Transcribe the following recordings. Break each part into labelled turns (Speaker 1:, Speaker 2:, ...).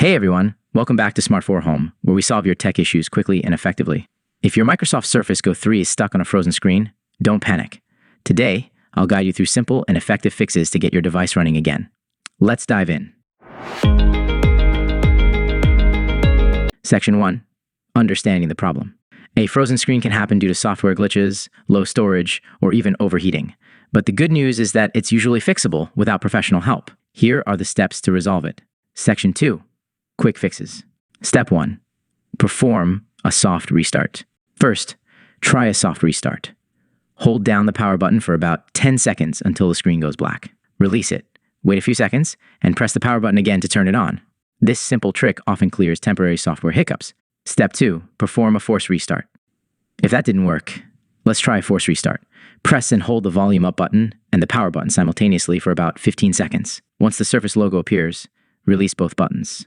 Speaker 1: Hey everyone, welcome back to Smart 4 Home, where we solve your tech issues quickly and effectively. If your Microsoft Surface Go 3 is stuck on a frozen screen, don't panic. Today, I'll guide you through simple and effective fixes to get your device running again. Let's dive in. Section 1. Understanding the problem. A frozen screen can happen due to software glitches, low storage, or even overheating. But the good news is that it's usually fixable without professional help. Here are the steps to resolve it. Section 2. Quick fixes. Step 1. Perform a soft restart. First, try a soft restart. Hold down the power button for about 10 seconds until the screen goes black. Release it, wait a few seconds, and press the power button again to turn it on. This simple trick often clears temporary software hiccups. Step 2. Perform a force restart. If that didn't work, let's try a force restart. Press and hold the volume up button and the power button simultaneously for about 15 seconds. Once the Surface logo appears, release both buttons.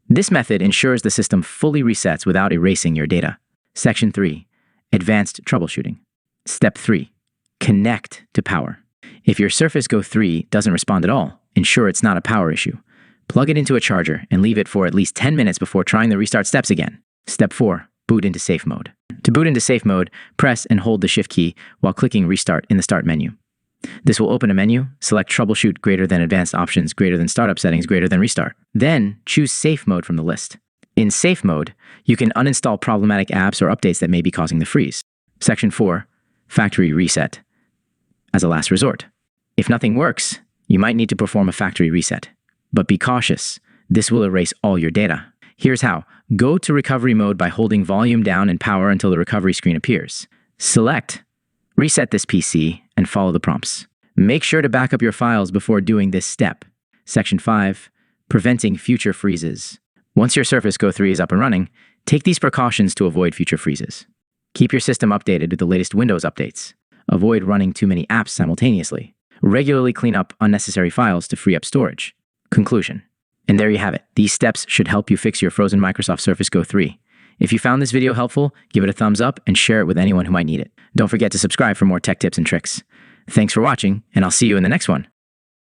Speaker 1: This method ensures the system fully resets without erasing your data. Section 3. Advanced troubleshooting. Step 3. Connect to power. If your Surface Go 3 doesn't respond at all, ensure it's not a power issue. Plug it into a charger and leave it for at least 10 minutes before trying the restart steps again. Step 4. Boot into safe mode. To boot into safe mode, press and hold the Shift key while clicking Restart in the Start menu. This will open a menu, select Troubleshoot greater than Advanced Options greater than Startup Settings greater than Restart. Then, choose Safe Mode from the list. In Safe Mode, you can uninstall problematic apps or updates that may be causing the freeze. Section 4. Factory Reset. As a last resort. If nothing works, you might need to perform a factory reset. But be cautious. This will erase all your data. Here's how. Go to recovery mode by holding volume down and power until the recovery screen appears. Select Reset this PC and follow the prompts. Make sure to back up your files before doing this step. Section 5. Preventing future freezes. Once your Surface Go 3 is up and running, take these precautions to avoid future freezes. Keep your system updated with the latest Windows updates. Avoid running too many apps simultaneously. Regularly clean up unnecessary files to free up storage. Conclusion. And there you have it. These steps should help you fix your frozen Microsoft Surface Go 3. If you found this video helpful, give it a thumbs up and share it with anyone who might need it. Don't forget to subscribe for more tech tips and tricks. Thanks for watching, and I'll see you in the next one.